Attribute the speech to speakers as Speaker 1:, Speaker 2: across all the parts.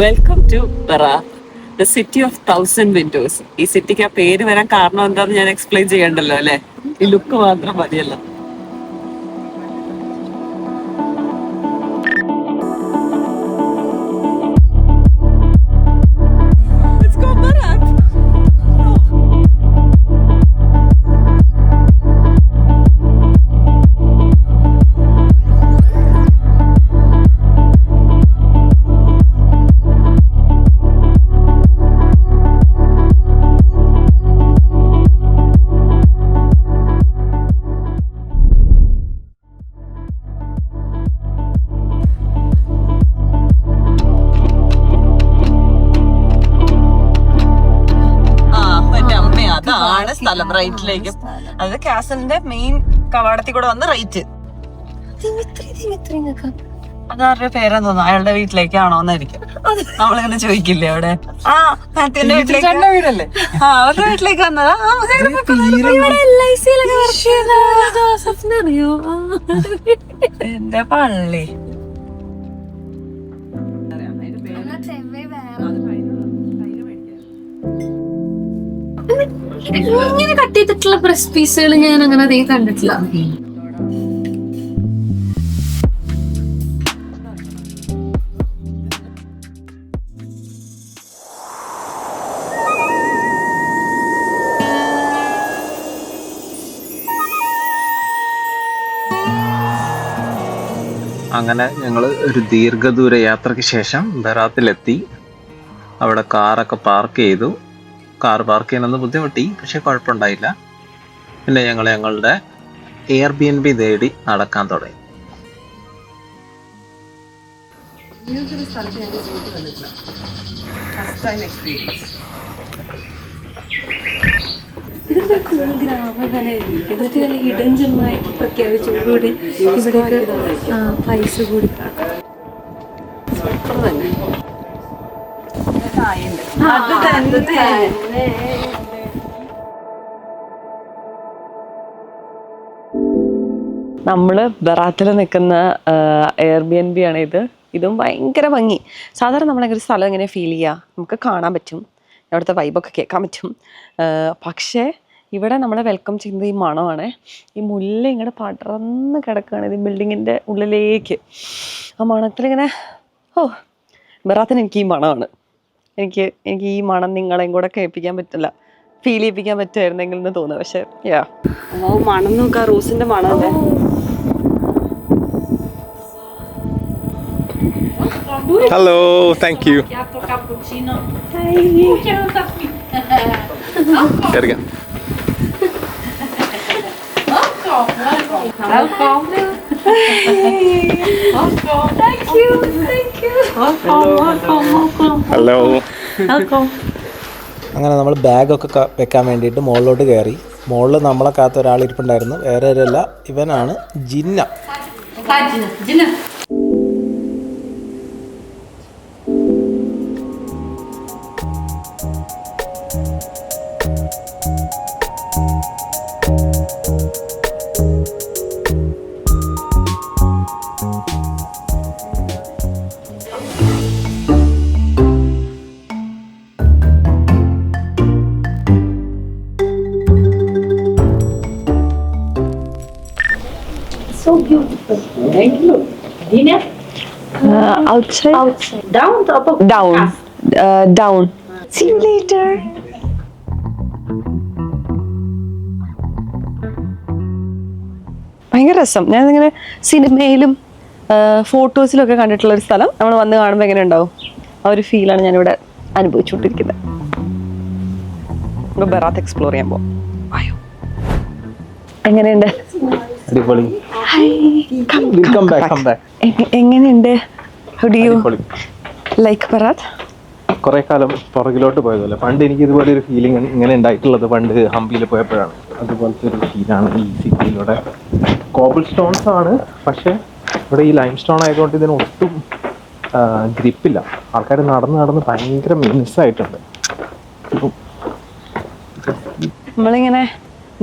Speaker 1: Welcome to Berat, the city of 1000 windows. ഈ സിറ്റിക്ക് ആ പേര് വരാൻ കാരണം എന്താണെന്ന് ഞാൻ എക്സ്പ്ലെയിൻ ചെയ്യണ്ടല്ലോ അല്ലെ, ഈ ലുക്ക് മാത്രം മതിയല്ലോ. അതാണ് സ്ഥലം, റൈറ്റിലേക്ക്. അത് കാസലിന്റെ മെയിൻ കവാടത്തിൽ കൂടെ വന്ന് റൈറ്റ്. അതാരുടെ പേരെന്ന് തോന്നുന്നു, അയാളുടെ വീട്ടിലേക്കാണോ എന്നായിരിക്കും നമ്മളിങ്ങനെ ചോദിക്കില്ലേ അവിടെ. ആ മാത്യുവിന്റെ വീട്ടിലേക്ക്, അവരുടെ വീട്ടിലേക്ക് വന്നതാ. എന്റെ പള്ളി
Speaker 2: ഇങ്ങനെ കട്ട് ചെയ്തിട്ടുള്ള ബ്രസ്റ്റ് പീസുകൾ ഞാൻ അങ്ങനെ അധികം കണ്ടിട്ടില്ല.
Speaker 3: അങ്ങനെ ഞങ്ങൾ ഒരു ദീർഘദൂര യാത്രയ്ക്ക് ശേഷം ബറാത്തിലെത്തി. അവിടെ കാറൊക്കെ പാർക്ക് ചെയ്തു. കാർ പാർക്ക് ചെയ്യാനൊന്ന് ബുദ്ധിമുട്ടി, പക്ഷെ കുഴപ്പമുണ്ടായില്ല. പിന്നെ ഞങ്ങൾ ഞങ്ങളുടെ എയർബിഎൻബി തേടി നടക്കാൻ തുടങ്ങി.
Speaker 2: ഗ്രാമമായി പ്രഖ്യാപിച്ചതോടുകൂടി ഇവിടെ പൈസ കൂടി
Speaker 1: നമ്മള് ബറാത്തിൽ നിൽക്കുന്ന എയർബിഎൻബി ആണ് ഇത്. ഇതും ഭയങ്കര ഭംഗി. സാധാരണ നമ്മളെങ്ങനെ ഒരു സ്ഥലം എങ്ങനെ ഫീൽ ചെയ്യുക, നമുക്ക് കാണാൻ പറ്റും, അവിടുത്തെ വൈബൊക്കെ കേൾക്കാൻ പറ്റും. പക്ഷേ ഇവിടെ നമ്മളെ വെൽക്കം ചെയ്യുന്നത് ഈ മണമാണ്. ഈ മുല്ല ഇങ്ങനെ പടർന്ന് കിടക്കുകയാണ് ഇത് ബിൽഡിങ്ങിൻ്റെ ഉള്ളിലേക്ക്. ആ മണത്തിലിങ്ങനെ ബറാത്തിന് എനിക്ക് ഈ മണമാണ്. എനിക്ക് ഈ മണം നിങ്ങളെയും കൂടെ കേൾപ്പിക്കാൻ പറ്റില്ല, ഫീൽ ചെയ്യിപ്പിക്കാൻ പറ്റുമായിരുന്നെങ്കിൽ എന്ന് തോന്നുന്നു. പക്ഷെ മണം നോക്കാം, റോസിന്റെ മണം.
Speaker 4: Hello, thank you. Erga. Hello.
Speaker 5: അങ്ങനെ നമ്മൾ ബാഗൊക്കെ വെക്കാൻ വേണ്ടിയിട്ട് മുകളിലോട്ട് കയറി. മുകളിൽ നമ്മളെ കാത്ത ഒരാൾ ഇരിപ്പുണ്ടായിരുന്നു. വേറെ ആരല്ല, ഇവനാണ് Jinnah.
Speaker 2: So beautiful. Thank you. Dina?
Speaker 1: Outside?
Speaker 2: Outside. Down, top of
Speaker 1: Down. Down. See you later. ഭയങ്കര രസം. ഞാനിങ്ങനെ സിനിമയിലും ഫോട്ടോസിലൊക്കെ കണ്ടിട്ടുള്ള ഒരു സ്ഥലം നമ്മൾ വന്ന് കാണുമ്പോൾ എങ്ങനെ ഉണ്ടാവും, ആ ഒരു ഫീലാണ് ഞാനിവിടെ അനുഭവിച്ചുകൊണ്ടിരിക്കുന്നത്. നമുക്ക് ബറാത്ത് എക്സ്പ്ലോർ ചെയ്യാൻ പോവാം. അയ്യോ, എങ്ങനെയുണ്ട്?
Speaker 5: അടിപൊളി.
Speaker 1: എങ്ങനെയുണ്ട്? How do you like Barat?
Speaker 3: കുറെ കാലം പുറകിലോട്ട് പോയതല്ലേ. പണ്ട് എനിക്ക് ഇതുപോലെ ഒരു ഫീലിംഗ് ഇങ്ങനെ ഉണ്ടായിട്ടുള്ളത് പണ്ട് ഹംപിയിൽ പോയപ്പോഴാണ്. അതുപോലത്തെ ഒരു ഫീലാണ് ഈ സിറ്റിയിലൂടെ. കോബിൾ സ്റ്റോൺസ് ആണ്, പക്ഷെ ഇവിടെ ഈ ലൈം സ്റ്റോൺ ആയതുകൊണ്ട് ഇതിന് ഒട്ടും ഗ്രിപ്പില്ല. ആൾക്കാർ നടന്ന് ഭയങ്കര മിനുസായിട്ടുണ്ട്.
Speaker 1: നമ്മളിങ്ങനെ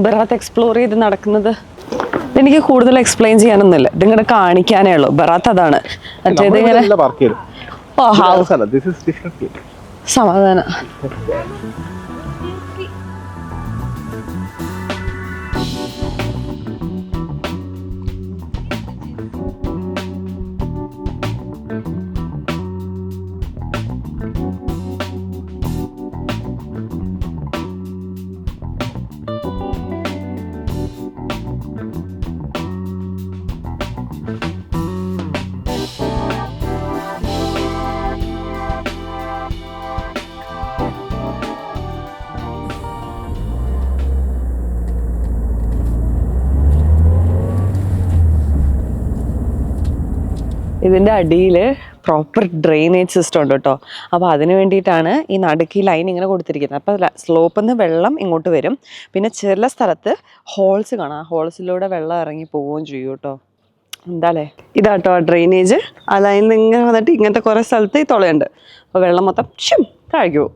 Speaker 1: ബറാത്ത് എക്സ്പ്ലോർ ചെയ്ത് നടക്കുന്നത് എനിക്ക് കൂടുതൽ എക്സ്പ്ലെയിൻ ചെയ്യാനൊന്നുമില്ല, ഇതിങ്ങനെ കാണിക്കാനേ ഉള്ളൂ. ബറാത്ത് അതാണ്. മറ്റേത് ഇങ്ങനെ ഓ have
Speaker 3: This is different place.
Speaker 1: സമാധാനം. ഇതിൻ്റെ അടിയിൽ പ്രോപ്പർ ഡ്രെയിനേജ് സിസ്റ്റം ഉണ്ട് കേട്ടോ. അപ്പോൾ അതിന് വേണ്ടിയിട്ടാണ് ഈ നടുക്ക് ലൈൻ ഇങ്ങനെ കൊടുത്തിരിക്കുന്നത്. അപ്പോൾ സ്ലോപ്പിൽ നിന്ന് വെള്ളം ഇങ്ങോട്ട് വരും. പിന്നെ ചില സ്ഥലത്ത് ഹോൾസ് കാണാം, ഹോൾസിലൂടെ വെള്ളം ഇറങ്ങി പോവുകയും ചെയ്യും കേട്ടോ. എന്താല്ലേ ഇതാട്ടോ ഡ്രെയിനേജ്. ആ ലൈനിൽ നിന്ന് ഇങ്ങനെ വന്നിട്ട് ഇങ്ങനത്തെ കുറേ സ്ഥലത്ത് ഈ തുളയുണ്ട്. അപ്പോൾ വെള്ളം മൊത്തം താഴേക്ക് പോകും.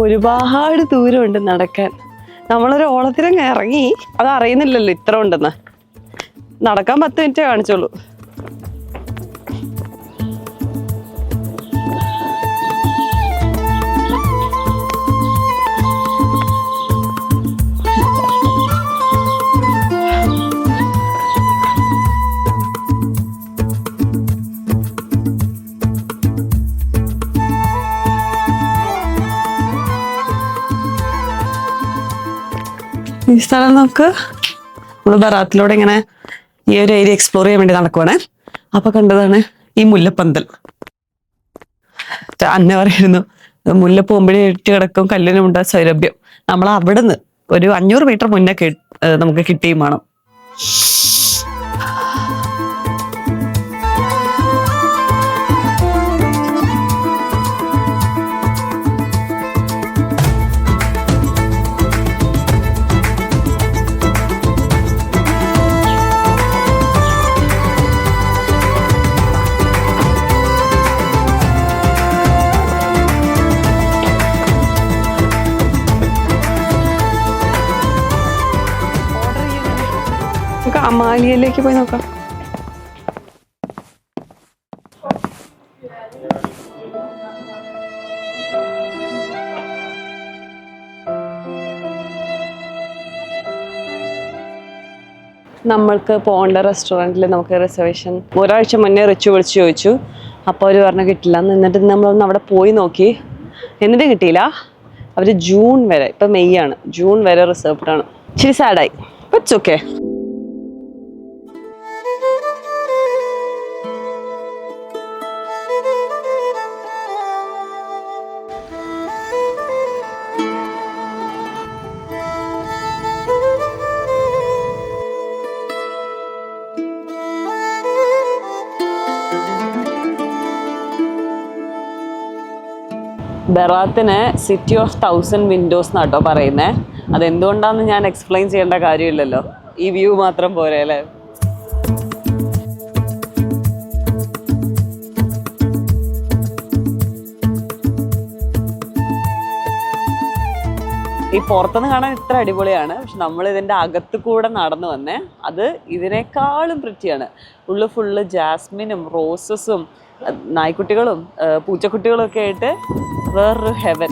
Speaker 1: ഒരുപാട് ദൂരമുണ്ട് നടക്കാൻ. നമ്മളൊരു ഓളത്തിനങ്ങ് ഇറങ്ങി, അത് അറിയുന്നില്ലല്ലോ ഇത്ര ഉണ്ടെന്ന്. നടക്കാൻ 10 മിനിറ്റേ കാണിച്ചോളൂ. ഈ സ്ഥലം നമുക്ക് നമ്മൾ ബറാത്തിലൂടെ ഇങ്ങനെ ഈ ഒരു ഏരിയ എക്സ്പ്ലോർ ചെയ്യാൻ വേണ്ടി നടക്കുവാണേ. അപ്പൊ കണ്ടതാണ് ഈ മുല്ലപ്പന്തൽ. അന്നെ പറയുന്നു മുല്ല പോകുമ്പോഴേ ഇട്ട് കിടക്കും കല്ലിനുമുണ്ട സൗരഭ്യം. നമ്മൾ അവിടുന്ന് ഒരു 500 മീറ്റർ മുന്നേ നമുക്ക് കിട്ടിയും വേണം. അമാലിയയിലേക്ക് പോയി നോക്കാം. നമ്മൾക്ക് പോകേണ്ട റെസ്റ്റോറൻറ്റിൽ നമുക്ക് റിസർവേഷൻ ഒരാഴ്ച മുന്നേ റിച്ച് വിളിച്ച് ചോദിച്ചു. അപ്പോൾ അവർ പറഞ്ഞു കിട്ടില്ല. എന്നിട്ട് നമ്മളൊന്ന് അവിടെ പോയി നോക്കി, എന്നിട്ട് കിട്ടിയില്ല. അവർ ജൂൺ വരെ, ഇപ്പം മെയ് ആണ്, ജൂൺ വരെ റിസർവ്ഡ് ആണ്. ഇച്ചിരി സാഡായി. It's okay. ബറാത്തിനെ സിറ്റി ഓഫ് 1000 വിൻഡോസ് എന്നാട്ടോ പറയുന്നത്. അതെന്തുകൊണ്ടാണെന്ന് ഞാൻ എക്സ്പ്ലെയിൻ ചെയ്യേണ്ട കാര്യമില്ലല്ലോ, ഈ വ്യൂ മാത്രം പോരെ അല്ലേ. ഈ പുറത്തുനിന്ന് കാണാൻ ഇത്ര അടിപൊളിയാണ്, പക്ഷെ നമ്മൾ ഇതിൻ്റെ അകത്ത് കൂടെ നടന്നു വന്നേ, അത് ഇതിനേക്കാളും പ്രിറ്റിയാണ്. ഉള്ളു ഫുള്ള് ജാസ്മിനും റോസസും നായ്ക്കുട്ടികളും പൂച്ചക്കുട്ടികളും ഒക്കെ ആയിട്ട് വേറൊരു ഹെവൻ.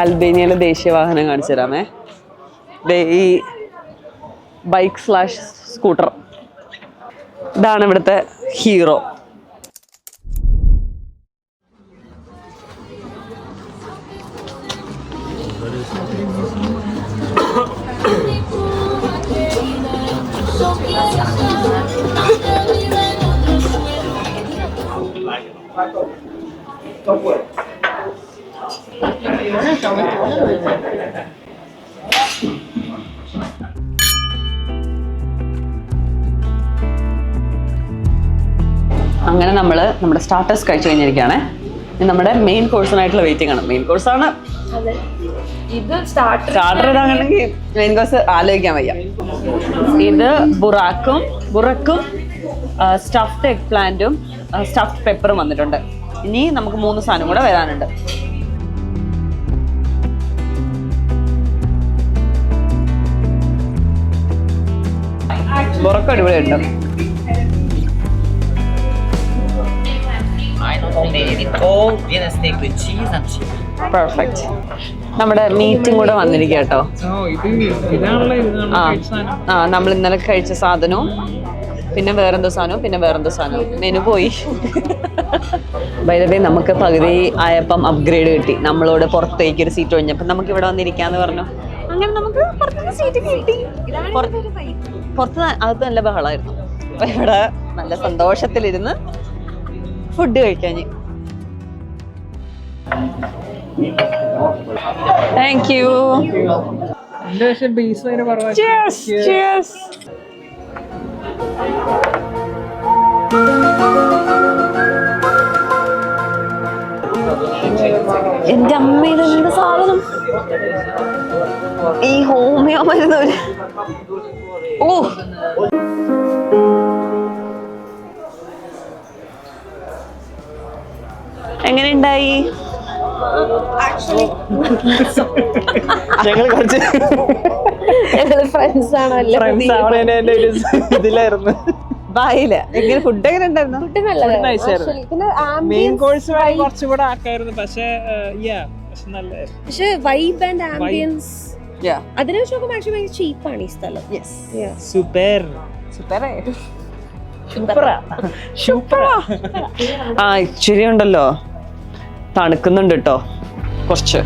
Speaker 1: അൽബേനിയയിലെ ദേശീയ വാഹനം കാണിച്ചു തരാമേ. ഈ ബൈക്ക്/സ്കൂട്ടർ, ഇതാണ് ഇവിടുത്തെ ഹീറോ. അങ്ങനെ നമ്മൾ നമ്മുടെ സ്റ്റാർട്ടേഴ്സ് കഴിച്ചു കഴിഞ്ഞിരിക്കുകയാണ്. നമ്മുടെ മെയിൻ കോഴ്സിനായിട്ടുള്ള വെയിറ്റിംഗ് ആണ്. മെയിൻ കോഴ്സാണ്
Speaker 2: ഇത് സ്റ്റാർട്ടർ
Speaker 1: ഇതാണെങ്കിൽ മെയിൻ കോഴ്സ് ആലോചിക്കാൻ വയ്യ. ഇത് ബുറക്കും സ്റ്റഫ്ഡ് എഗ് പ്ലാന്റും സ്റ്റഫ്ഡ് പെപ്പറും വന്നിട്ടുണ്ട്. ഇനി നമുക്ക് 3 സാധനം കൂടെ വരാനുണ്ട്. ബുറക്ക് അടിപൊളിയുണ്ട്. പെർഫെക്റ്റ്. നമ്മുടെ മീറ്റും കൂടെ വന്നിരിക്കുക കേട്ടോ. നമ്മൾ ഇന്നലെ കഴിച്ച സാധനവും പിന്നെ വേറെന്തോ സാധനവും മെനു പോയി. ബൈ ദ വേ നമുക്ക് പകുതി ആയപ്പം അപ്ഗ്രേഡ് കിട്ടി. നമ്മളോട് പുറത്തേക്ക് ഒരു സീറ്റ് ഒഴിഞ്ഞപ്പം നമുക്ക് ഇവിടെ വന്നിരിക്കാന്ന് പറഞ്ഞു. അങ്ങനെ നമുക്ക് പുറത്തേക്ക് സീറ്റ് കിട്ടി. പുറത്ത് അകത്ത് നല്ല ബഹളമായിരുന്നു. അപ്പൊ ഇവിടെ നല്ല സന്തോഷത്തിലിരുന്ന് ഫുഡ് കഴിക്കാൻ. Thank you. എന്റെ അമ്മ ഇതെന്ത് സാധനം? ഈ ഹോമിയോ മരുന്ന്. ഓ എങ്ങനെയുണ്ടായി?
Speaker 3: ഞങ്ങൾ കുറച്ച്
Speaker 2: ഫ്രണ്ട്സ് ആണോ?
Speaker 3: ഇതിലായിരുന്നു.
Speaker 1: ബായില്ല. എങ്ങനെ ഫുഡ് എങ്ങനെ ഉണ്ടായിരുന്നു?
Speaker 5: മെയിൻ കോഴ്സ് കുറച്ചുകൂടെ ആക്കായിരുന്നു. പക്ഷേ
Speaker 2: വൈബ് ആൻഡ് ആംബിയൻസ് അതിനെ വെച്ച് നോക്കുമ്പോൾ ആക്ച്വലി ഭയങ്കര ചീപ്പാണ് ഈ സ്ഥലം.
Speaker 1: ഇച്ചിരി ഉണ്ടല്ലോ, തണുക്കുന്നുണ്ട് കേട്ടോ കുറച്ച്.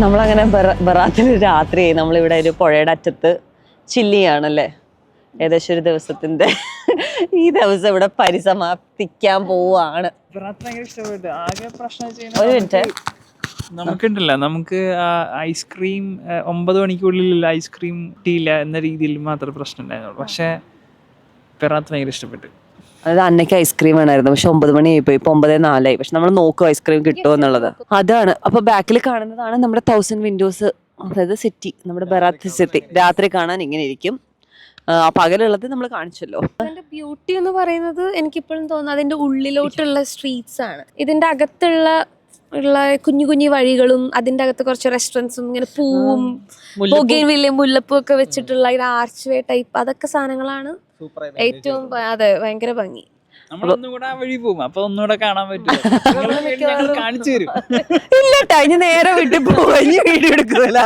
Speaker 1: നമ്മളങ്ങനെ ബറാത്തിൽ രാത്രി നമ്മളിവിടെ ഒരു പുഴയുടെ അറ്റത്ത് ചില്ലിയാണല്ലേ. ഏകദേശം ഒരു ദിവസത്തിന്റെ ഈ ദിവസം ഇവിടെ പരിസമാപ്തിക്കാൻ പോവാണ്. ഒരു മിനിറ്റ്.
Speaker 6: നമുക്കുണ്ടല്ലോ, നമുക്ക് ഐസ്ക്രീം 9 മണിക്കുള്ളിൽ ഐസ്ക്രീം കിട്ടിയില്ല എന്ന രീതിയിൽ മാത്രമേ പ്രശ്നം ഉണ്ടായിരുന്നുള്ളൂ. പക്ഷേ പെറാത്ത് ഭയങ്കര ഇഷ്ടപ്പെട്ടു.
Speaker 1: അതായത് അന്നയ്ക്ക് ഐസ്ക്രീം വേണമായിരുന്നു. പക്ഷെ 9 മണിയായി പോയി. ഇപ്പൊ 9:04. പക്ഷെ നമ്മൾ നോക്കും ഐസ്ക്രീം കിട്ടുമോ എന്നുള്ളത്. അതാണ്. അപ്പൊ ബാക്കിൽ കാണുന്നതാണ് നമ്മുടെ 1000 വിൻഡോസ്, അതായത് സിറ്റി, നമ്മുടെ ബറാത്ത് സിറ്റി. രാത്രി കാണാൻ ഇങ്ങനെ ഇരിക്കും. പകലുള്ളത് നമ്മൾ കാണിച്ചല്ലോ.
Speaker 2: അതിന്റെ ബ്യൂട്ടി എന്ന് പറയുന്നത് എനിക്കിപ്പോഴും തോന്നുന്നത് അതിന്റെ ഉള്ളിലോട്ടുള്ള സ്ട്രീറ്റ്സ് ആണ്. ഇതിന്റെ അകത്തുള്ള കുഞ്ഞു കുഞ്ഞു വഴികളും അതിന്റെ അകത്ത് കുറച്ച് റെസ്റ്റോറൻറ്റ്സും ഇങ്ങനെ പൂവും ബൊഗെയിൻവില്ലയും മുല്ലപ്പൂ ഒക്കെ വെച്ചിട്ടുള്ള ഇത് ആർച്ച് വേ ടൈപ്പ് അതൊക്കെ സാധനങ്ങളാണ് ഏറ്റവും ഭയങ്കര ഭംഗി.
Speaker 6: നമ്മളൊന്നുകൂടെ ആ വഴി പോകും, അപ്പൊ ഒന്നുകൂടെ കാണാൻ പറ്റും. കാണിച്ചു തരും.
Speaker 1: ഇല്ലട്ടാ, ഇനി നേരെ വീട്ടിൽ പോയി വീഡിയോ എടുക്കൂല.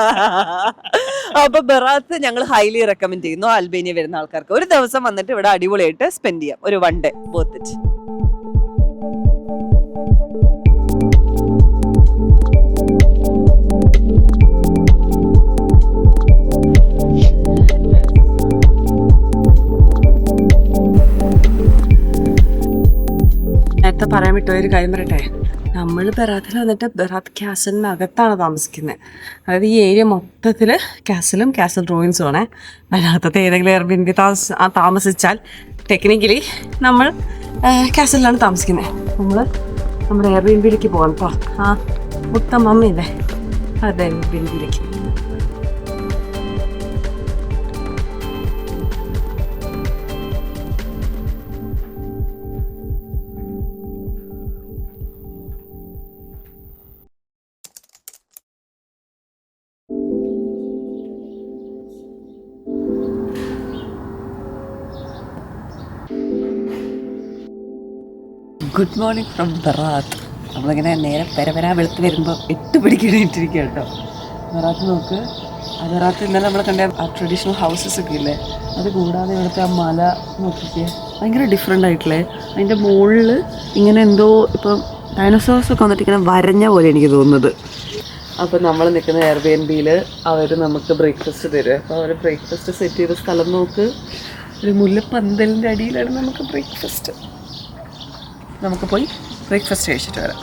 Speaker 1: അപ്പൊ ബറാത്ത് ഞങ്ങൾ ഹൈലി റെക്കമെൻഡ് ചെയ്യുന്നു. അൽബേനിയ വരുന്ന ആൾക്കാർക്ക് ഒരു ദിവസം വന്നിട്ട് ഇവിടെ അടിപൊളിയായിട്ട് സ്പെൻഡ് ചെയ്യാം. ഒരു 1 ഡേ വർത്ത് ഇറ്റ്. നേരത്തെ പറയാൻ വിട്ട ഒരു കാര്യം പറയട്ടെ. നമ്മൾ ബറാത്തിൽ വന്നിട്ട് ബറാത്ത് കാസലിനകത്താണ് താമസിക്കുന്നത്. അതായത് ഈ ഏരിയ മൊത്തത്തിൽ കാസലും കാസൽ റൂയിൻസും ആണ്. അതിനകത്തത്തെ ഏതെങ്കിലും എയർബിഎൻബി താമസിച്ചാൽ ടെക്നിക്കലി നമ്മൾ കാസലിലാണ് താമസിക്കുന്നത്. നമ്മൾ നമ്മുടെ എയർബിഎൻബിയിലേക്ക് പോകാം കേട്ടോ. ആ മുത്ത മമ്മിയില്ലേ, അതെ എയർബിഎൻബിയിലേക്ക്. Good morning from Berat. നമ്മളിങ്ങനെ നേരെ പെരവരാ വെളുത്ത് വരുമ്പോൾ 8 മണിക്ക് എണീറ്റിരിക്കുക കേട്ടോ. ബറാത്ത് നോക്ക്. ബറാത്ത് ഇന്നലെ നമ്മൾ കണ്ട ആ ട്രഡീഷണൽ ഹൗസസ് ഒക്കെ ഇല്ലേ, അത് കൂടാതെ ഇവിടുത്തെ ആ മല നോക്കിയിട്ട് ഭയങ്കര ഡിഫറെൻ്റ് ആയിട്ടില്ലേ. അതിൻ്റെ മുകളിൽ ഇങ്ങനെ എന്തോ ഇപ്പം ഡൈനോസോഴ്സ് ഒക്കെ വന്നിട്ട് ഇങ്ങനെ വരഞ്ഞ പോലെ എനിക്ക് തോന്നുന്നത്. അപ്പോൾ നമ്മൾ നിൽക്കുന്ന എയർബിഎൻബിയിൽ അവർ നമുക്ക് ബ്രേക്ക്ഫാസ്റ്റ് തരും. അപ്പോൾ അവർ ബ്രേക്ക്ഫാസ്റ്റ് സെറ്റ് ചെയ്ത സ്ഥലം നോക്ക്. ഒരു മുല്ലപ്പന്തലിൻ്റെ അടിയിലാണ് നമുക്ക് ബ്രേക്ക്ഫാസ്റ്റ്. നമുക്ക് പോയി ബ്രേക്ക്ഫാസ്റ്റ് കഴിച്ചിട്ട് വരാം.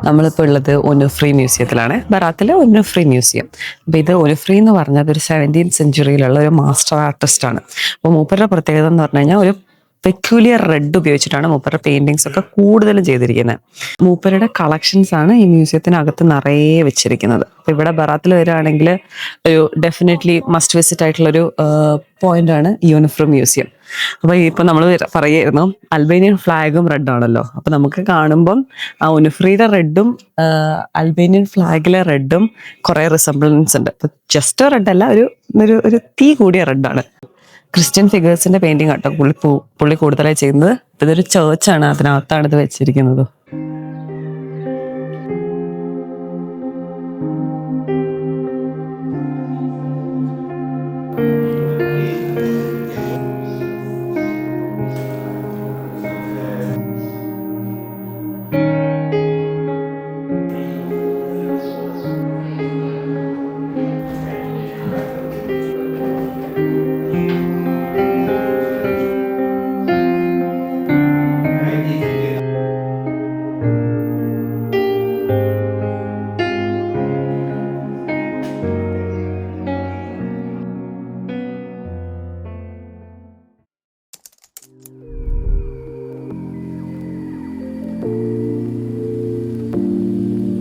Speaker 1: നമ്മളിപ്പോൾ ഉള്ളത് ഒനുഫ്രി മ്യൂസിയത്തിലാണ്, ബറാത്തിലെ ഒനുഫ്രി മ്യൂസിയം. അപ്പോൾ ഇത് ഒനുഫ്രി എന്ന് പറഞ്ഞത് ഒരു 17th സെഞ്ച്വറിയിലുള്ള ഒരു മാസ്റ്റർ ആർട്ടിസ്റ്റാണ്. അപ്പോൾ മൂപ്പരുടെ പ്രത്യേകത എന്ന് പറഞ്ഞു കഴിഞ്ഞാൽ ഒരു പെക്യുലിയർ റെഡ് ഉപയോഗിച്ചിട്ടാണ് മൂപ്പരുടെ പെയിന്റിങ്സ് ഒക്കെ കൂടുതലും ചെയ്തിരിക്കുന്നത്. മൂപ്പരുടെ കളക്ഷൻസ് ആണ് ഈ മ്യൂസിയത്തിനകത്ത് നിറയെ വെച്ചിരിക്കുന്നത്. അപ്പോൾ ഇവിടെ ബറാത്തിൽ വരികയാണെങ്കിൽ ഒരു ഡെഫിനറ്റ്ലി മസ്റ്റ് വിസിറ്റ് ആയിട്ടുള്ളൊരു പോയിന്റാണ് ഈ ഒനുഫ്രി മ്യൂസിയം. അപ്പോൾ ഇപ്പോൾ നമ്മൾ പറയായിരുന്നു അൽബേനിയൻ ഫ്ലാഗും റെഡ് ആണല്ലോ. അപ്പോൾ നമുക്ക് കാണുമ്പം ആ ഒനുഫ്രിയുടെ റെഡും അൽബേനിയൻ ഫ്ലാഗിലെ റെഡും കുറേ റിസംബ്ലൻസ് ഉണ്ട്. ജസ്റ്റ് റെഡ് അല്ല, ഒരു തീ കൂടിയ റെഡാണ്. ക്രിസ്ത്യൻ ഫിഗേഴ്സിന്റെ പെയിന്റിങ് കേട്ടോ പുള്ളി കൂടുതലായി ചെയ്യുന്നത്. ഇതൊരു ചേർച്ചാണ്, അതിനകത്താണ് ഇത് വെച്ചിരിക്കുന്നത്.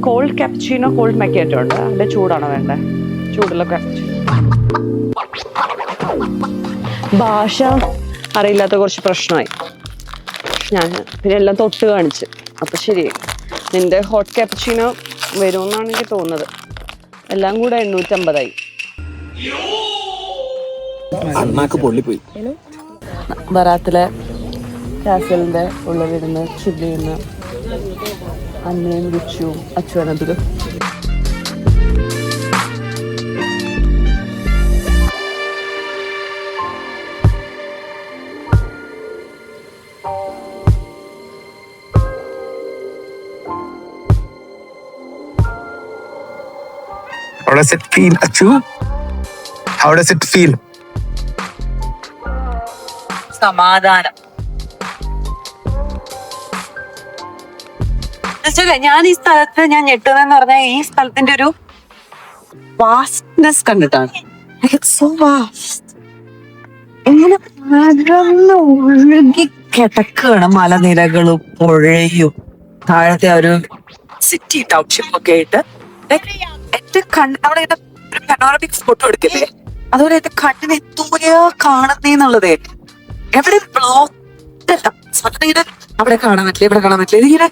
Speaker 1: കോൾഡ് കാപ്പുച്ചിനോ കോൾഡ് മക്കിയാറ്റോ ഉണ്ട്. അതിൻ്റെ ചൂടാണോ വേണ്ടത്? ചൂടുള്ള കാപ്പുച്ചിനോ. ഭാഷ അറിയില്ലാത്ത കുറച്ച് പ്രശ്നമായി. ഞാൻ പിന്നെ എല്ലാം തൊട്ട് കാണിച്ച്. അപ്പം ശരി, നിന്റെ ഹോട്ട് കാപ്പുച്ചിനോ വരുമെന്നാണ് എനിക്ക് തോന്നുന്നത്. എല്ലാം കൂടെ 850
Speaker 5: പൊള്ളിപ്പോയി.
Speaker 1: ബറാത്തിലെ കാസലിൻ്റെ ഉള്ളിലിരുന്ന് ചില്ല് ചെയ്യുന്ന അന്നയും രുചിയും അച്ഛനതിലും.
Speaker 7: How does it feel, Achu? How does it feel?
Speaker 1: സമാധാനം. ഞാൻ ഈ സ്ഥലത്ത് ഞാൻ ഞെട്ടുന്നതെന്ന് പറഞ്ഞാൽ ഈ സ്ഥലത്തിന്റെ ഒരു വാസ്റ്റ്നെസ് കണ്ടിട്ടാണ്. So vast. ഇങ്ങനെ പരന്ന് ഒഴുകി കിടക്കുകയാണ് മലനിരകളും പുഴയും താഴത്തെ ഒരു സിറ്റി ടൗൺഷിപ്പ് ഒക്കെ ആയിട്ട്. എന്റെ കണ്ണ് നമ്മളിങ്ങനെ ഒരു പനോറമിക് ഫോട്ടോ എടുക്കില്ലേ, അതുപോലെ എന്റെ കണ്ണിന് എന്തോരെയാ കാണുന്നേന്നുള്ളതേ. എവിടെ ബ്ലോക്ക് അവിടെ കാണാൻ പറ്റില്ല, ഇവിടെ കാണാൻ പറ്റില്ല. ഇതിങ്ങനെ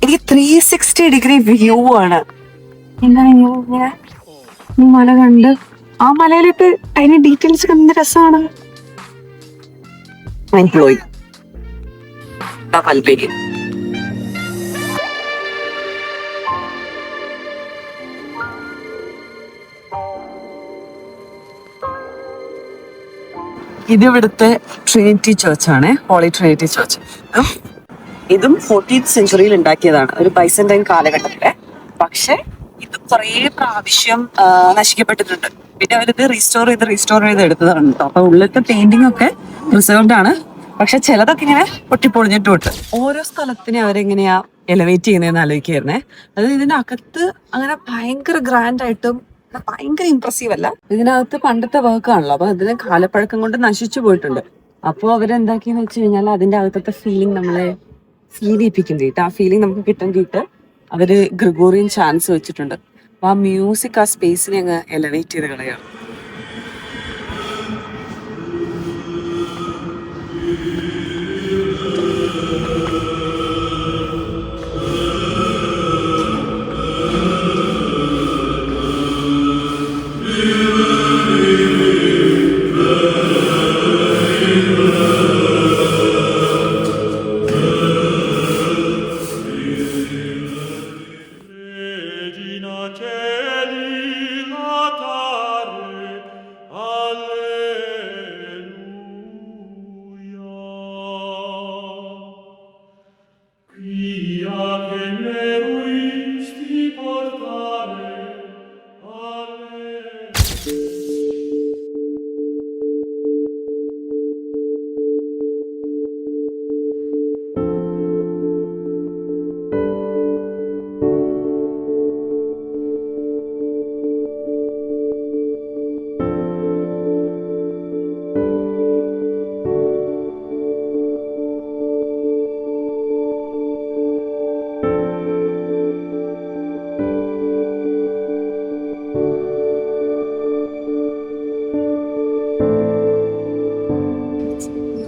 Speaker 1: എനിക്ക് 360 ഡിഗ്രി വ്യൂ ആണ്. ഇങ്ങനെ ഈ മല കണ്ട് ആ മലയിലിട്ട് അതിന് ഡീറ്റെയിൽസ് എന്ത് രസമാണ്. Mind blowing. ഇതിവിടുത്തെ ട്രിനിറ്റി ചർച്ചാണ്, ഹോളി ട്രിനിറ്റി ചർച്ച്. ഇതും 14th സെഞ്ച്വറിയിൽ ഉണ്ടാക്കിയതാണ്, ഒരു ബൈസന്റൈൻ കാലഘട്ടത്തിലെ. പക്ഷെ ഇത് കുറേ പ്രാവശ്യം നശിക്കപ്പെട്ടിട്ടുണ്ട്. പിന്നെ അവരിത് റീസ്റ്റോർ ചെയ്ത് എടുത്തതാണ് കേട്ടോ. അപ്പൊ ഉള്ളിലത്തെ പെയിന്റിംഗ് ഒക്കെ പ്രിസർവ്ഡ് ആണ്. പക്ഷെ ചിലതൊക്കെ ഇങ്ങനെ പൊട്ടിപ്പൊളിഞ്ഞിട്ടുണ്ട്. ഓരോ സ്ഥലത്തിനെ അവരെങ്ങനെയാ എലവേറ്റ് ചെയ്യുന്നതെന്ന് ആലോചിക്കായിരുന്നേ. അതായത് ഇതിന്റെ അകത്ത് അങ്ങനെ ഭയങ്കര ഗ്രാൻഡ് ആയിട്ടും ഭയങ്കര ഇംപ്രസീവ് അല്ല. ഇതിനകത്ത് പണ്ടത്തെ വർക്കാണല്ലോ, അപ്പൊ അതിന് കാലപ്പഴക്കം കൊണ്ട് നശിച്ചു പോയിട്ടുണ്ട്. അപ്പോൾ അവരെന്താക്കിയെന്ന് വെച്ച് കഴിഞ്ഞാൽ അതിന്റെ അകത്തത്തെ ഫീലിംഗ് നമ്മളെ ഫീൽ ചെയ്യിപ്പിക്കും. ആ ഫീലിംഗ് നമുക്ക് കിട്ടാൻ അവര് ഗ്രിഗോറിയൻ ചാൻസ് വെച്ചിട്ടുണ്ട്. ആ മ്യൂസിക് ആ സ്പേസിനെ അങ്ങ് എലവേറ്റ് ചെയ്ത് കളയാണ്.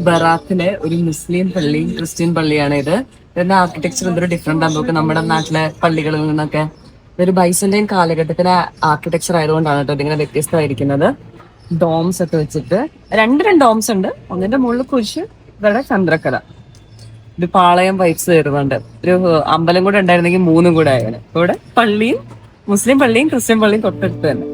Speaker 1: ബറാത്തിലെ ഒരു മുസ്ലിം പള്ളിയും ക്രിസ്ത്യൻ പള്ളിയാണ് ഇത്. ഇതിന്റെ ആർക്കിടെക്ചർ എന്തൊരു ഡിഫറെന്റ് ആണ് നമുക്ക് നമ്മുടെ നാട്ടിലെ പള്ളികളിൽ നിന്നൊക്കെ. ഇതൊരു ബൈസന്റൈൻ കാലഘട്ടത്തിലെ ആർക്കിടെക്ചർ ആയതുകൊണ്ടാണ് കേട്ടോ ഇതിങ്ങനെ വ്യത്യസ്തമായിരിക്കുന്നത്. ഡോംസ് ഒക്കെ വെച്ചിട്ട് രണ്ട് ഡോംസ് ഉണ്ട്. ഒന്നിന്റെ മുകളിൽ കുരിശ്, ഇവിടെ ചന്ദ്രക്കല. ഒരു പാളയം വൈബ്സ് വരുന്നുണ്ട്. ഒരു അമ്പലം കൂടെ ഉണ്ടായിരുന്നെങ്കിൽ 3 കൂടെ ആയാണ്. ഇവിടെ പള്ളിയും മുസ്ലിം പള്ളിയും ക്രിസ്ത്യൻ പള്ളിയും തൊട്ടടുത്ത് തന്നെ.